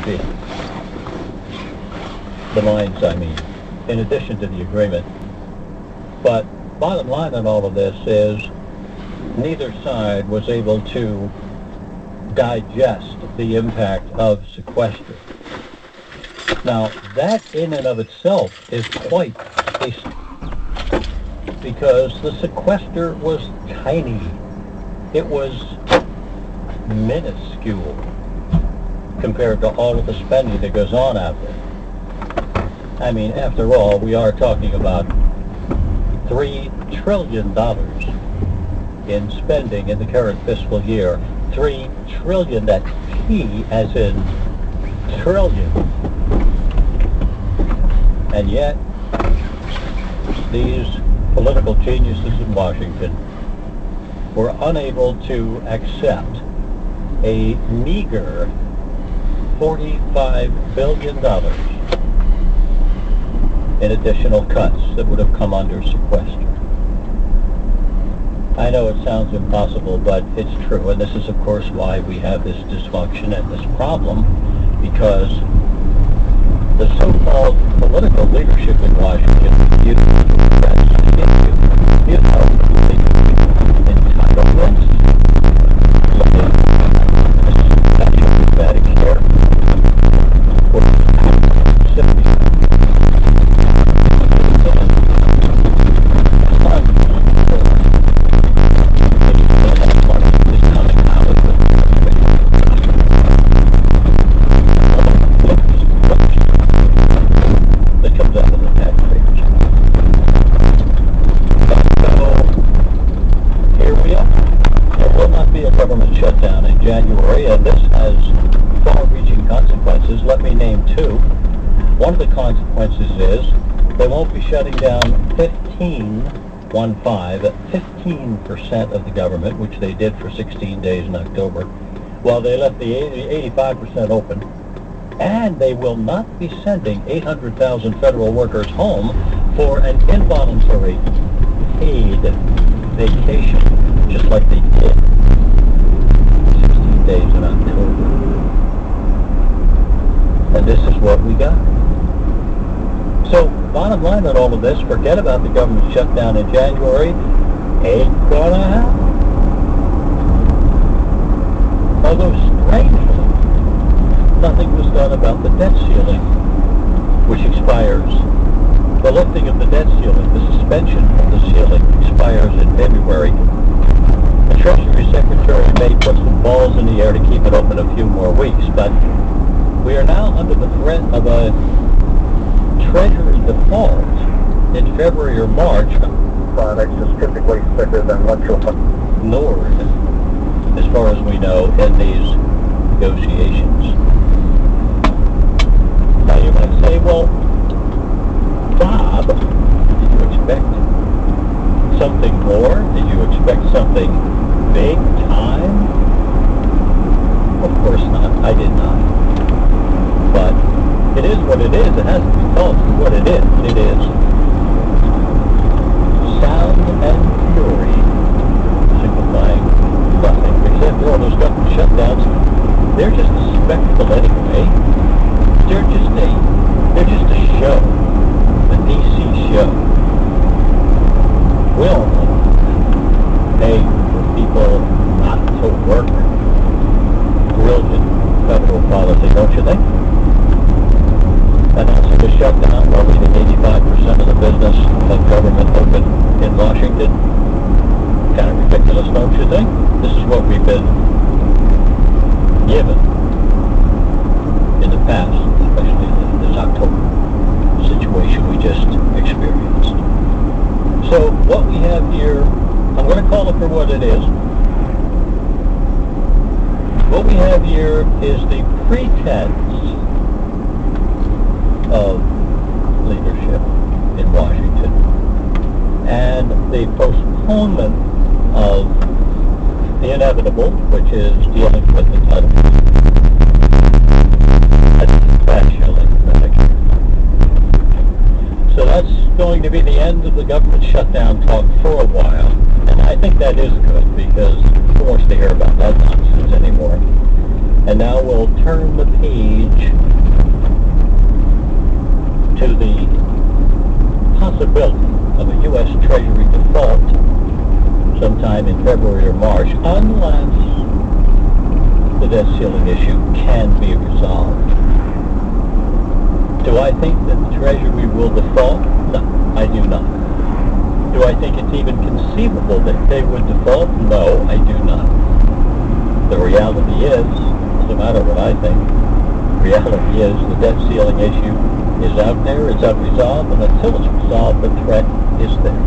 be. The mines, I mean, in addition to the agreement. But bottom line on all of this is neither side was able to digest the impact of sequester. Now, that in and of itself is quite tasty, because the sequester was tiny. It was minuscule compared to all of the spending that goes on out there. I mean, after all, we are talking about $3 trillion in spending in the current fiscal year. $3 trillion, that T as in trillion. And yet, these political geniuses in Washington were unable to accept a meager $45 billion in additional cuts that would have come under sequester. I know it sounds impossible, but it's true, and this is of course why we have this dysfunction and this problem, because the so-called political leadership in Washington, you know, the entitlements, Medicare, January, and this has far-reaching consequences. Let me name two. One of the consequences is they won't be shutting down 15% of the government, which they did for 16 days in October, while they left the 85% open. And they will not be sending 800,000 federal workers home for an involuntary paid vacation, just like they did days in October. And this is what we got. So, bottom line on all of this, forget about the government shutdown in January. Ain't gonna happen. Although, strangely, nothing was done about the debt ceiling, which expires. The lifting of the debt ceiling, the suspension of the ceiling, expires in February. The Treasury Secretary may put some balls in the air to keep it open a few more weeks, but we are now under the threat of a Treasury default in February or March. Products is typically thicker than what you'll ignored, as far as we know, in these negotiations. Now you might say, well, Bob, did you expect something more? Did you expect something big time? Of course not. I did not. But it is what it is. It has to be called for what it is. It is sound and fury, signifying nothing. Because after all those government shutdowns, they're just a spectacle anyway. They're just a show. A DC show. We all know pay people not to work. Brilliant federal policy, don't you think? Announcing the shutdown while leaving 85% of the business of government open in Washington. Kind of ridiculous, don't you think? This is what we've been given in the past, especially in this October situation we just experienced. So what we have here, I'm going to call it for what it is. What we have here is the pretense of leadership in Washington and the postponement of the inevitable, which is dealing with entitlements. So that's going to be the end of the government shutdown talk for a while. And I think that is good, because who wants to hear about that nonsense anymore? And now we'll turn the page ceiling issue can be resolved. Do I think that the Treasury will default? No, I do not. Do I think it's even conceivable that they would default? No, I do not. The reality is, no matter what I think, reality is the debt ceiling issue is out there, it's unresolved, and until it's resolved, the threat is there.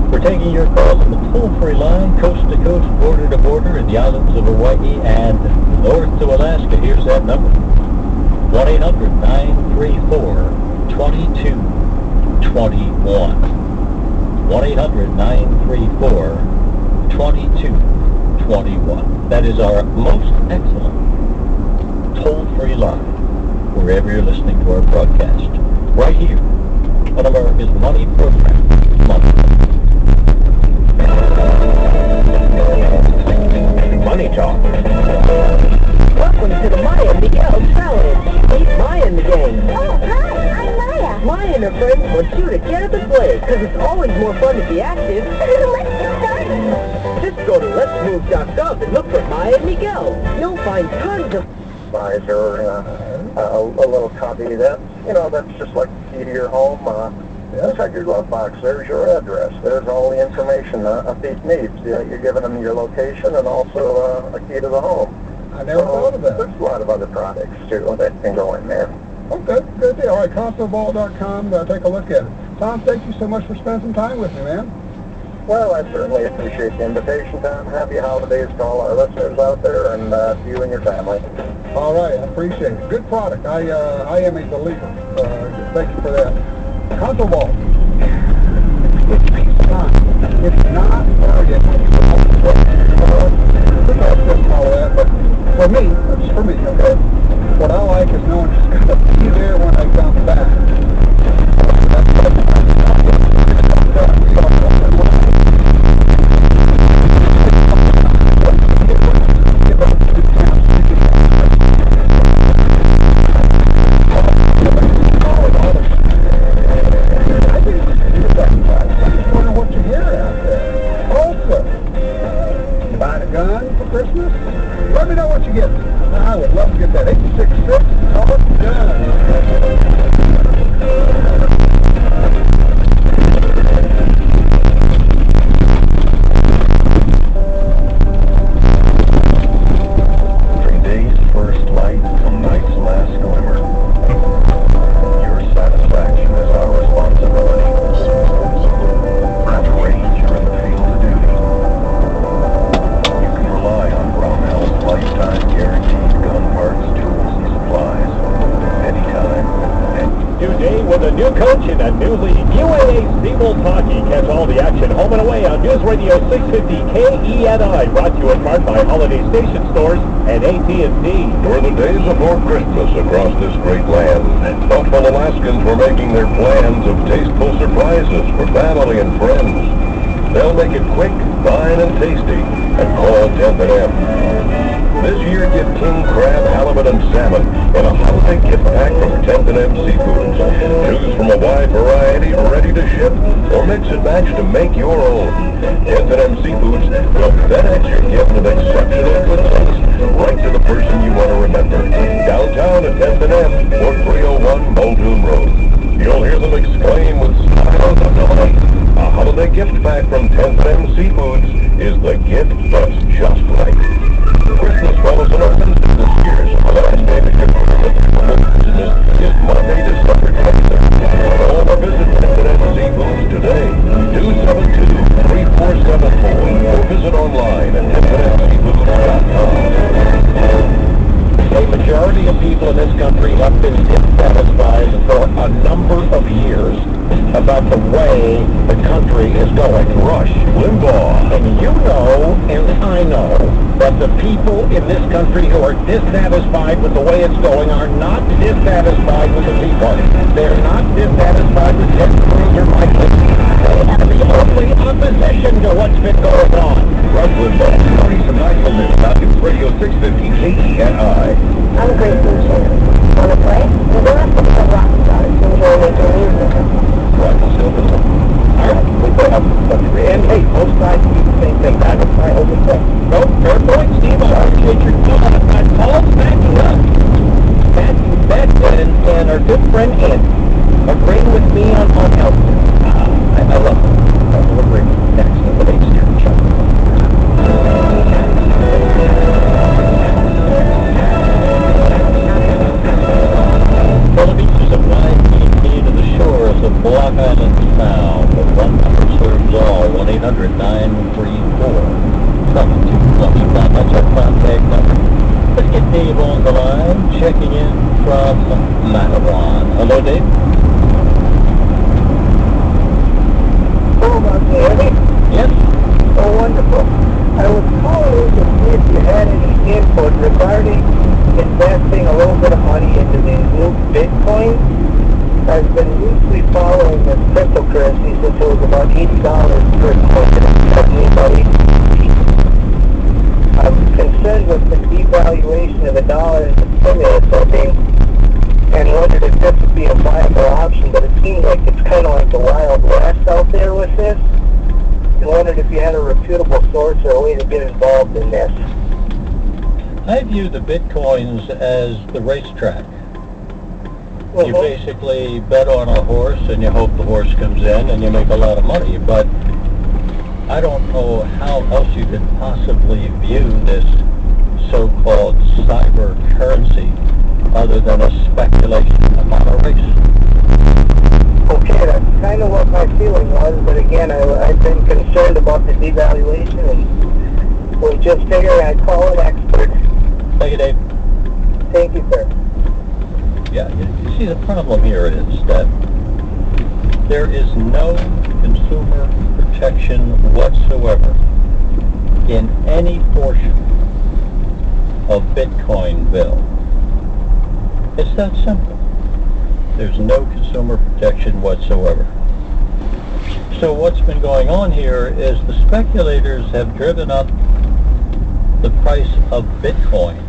We're taking your calls on the toll-free line, coast to coast, border to border, in the islands of Hawaii and north to Alaska. Here's that number. 1-800-934-2221. 1-800-934-2221. That is our most excellent toll-free line, wherever you're listening to our broadcast. Right here on America's Money Program. Money Talk. Welcome to the Maya and Miguel Challenge. Meet Maya in the game. Oh, hi, I'm Maya. Maya and her friends want you to get up and play, because it's always more fun to be active. Let's get started. Just go to letsmove.gov and look for Maya and Miguel. You'll find tons of or a little copy. That's just like the key to your home. Inside your glove box, there's your address. There's all the information a thief needs. You're giving them your location and also a key to the home. I never thought of that. There's a lot of other products too that can go in there. Okay, good deal. All right, ConsoleVault.com, take a look at it. Tom, thank you so much for spending some time with me, man. Well, I certainly appreciate the invitation, Tom. Happy holidays to all our listeners out there and to you and your family. All right, I appreciate it. Good product. I am a believer. Thank you for that. Console Vault. It takes time. It's not urgent. All that, but for me, okay, what I like is knowing it's going to be there when I come back. Let me know what you get. I would love to get that 866 Talk Gun. From day's first light till night's last glimmer, your satisfaction is our responsibility. At the range, you're in the field of duty. You can rely on Brownell's lifetime guaranteed gun parts, tools, and supplies. Anytime. New day with a new coach and a new league. UAA Steamboat Hockey. Catch all the action home and away on News Radio 650 KENI. Brought to you in part by Holiday Station Stores and AT&T. For the days before Christmas across this great land, thoughtful Alaskans were making their plans of tasteful surprises for family and friends. They'll make it quick, fine, and tasty, and call 10th and M. This year, get king crab, halibut, and salmon in a holiday gift pack from 10th and M Seafoods. Choose from a wide variety ready to ship, or mix and match to make your own. 10th and M Seafoods will FedEx your gift of exceptional good taste right to the person you want to remember. Downtown at 10th and M, or 301 Muldoon Road. You'll hear them exclaim with style and delight. A holiday gift pack from 10th and M Seafoods is the gift that's just right. Christmas follows on our Wednesday this year, so the last day to give business is Monday, December 23rd. Call or visit 10th and M Seafoods today, 272-3474, or visit online at 10thandmseafoods.com. A majority of people in this country have been dissatisfied for a number of years about the way the country is going. Rush Limbaugh. And you know, and I know, that the people in this country who are dissatisfied with the way it's going are not dissatisfied with the Tea Party. They're not dissatisfied with Ted Cruz or Mike Lee. They are the only opposition to what's been going on. Rush Limbaugh, starting tonight on News Radio 650 KENI. I'm a great food singer. Want to play? We're going to have to be a rock star to enjoy making music. Right, still good. All right, we put up, and hey, both sides do the same thing. That is my only point. No, fair point, Steve. on the line, checking in from Matawan. Hello, Dave. Oh, Andy. Yes. Oh, wonderful. I was calling to see if you had any input regarding investing a little bit of money into these new Bitcoin. I've been loosely following this cryptocurrency since it was about $80 per coin at anybody. I'm concerned with the devaluation of the dollar and the stimulus funding, and wondered if this would be a viable option, but it seems like it's kind of like the Wild West out there with this. I wondered if you had a reputable source or a way to get involved in this. I view the Bitcoins as the racetrack. You basically bet on a horse and you hope the horse comes in and you make a lot of money, but I don't know how else you could possibly view this so-called cyber currency other than a speculation upon a race. Okay, that's kind of what my feeling was, but again, I've been concerned about the devaluation and was just figuring I'd call an expert. Thank you, Dave. Thank you, sir. Yeah, you see, the problem here is that there is no consumer protection whatsoever in any portion of Bitcoin bill. It's that simple. There's no consumer protection whatsoever. So what's been going on here is the speculators have driven up the price of Bitcoins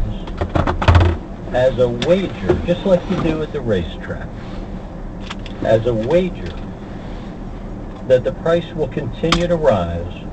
as a wager, just like you do at the racetrack, as a wager that the price will continue to rise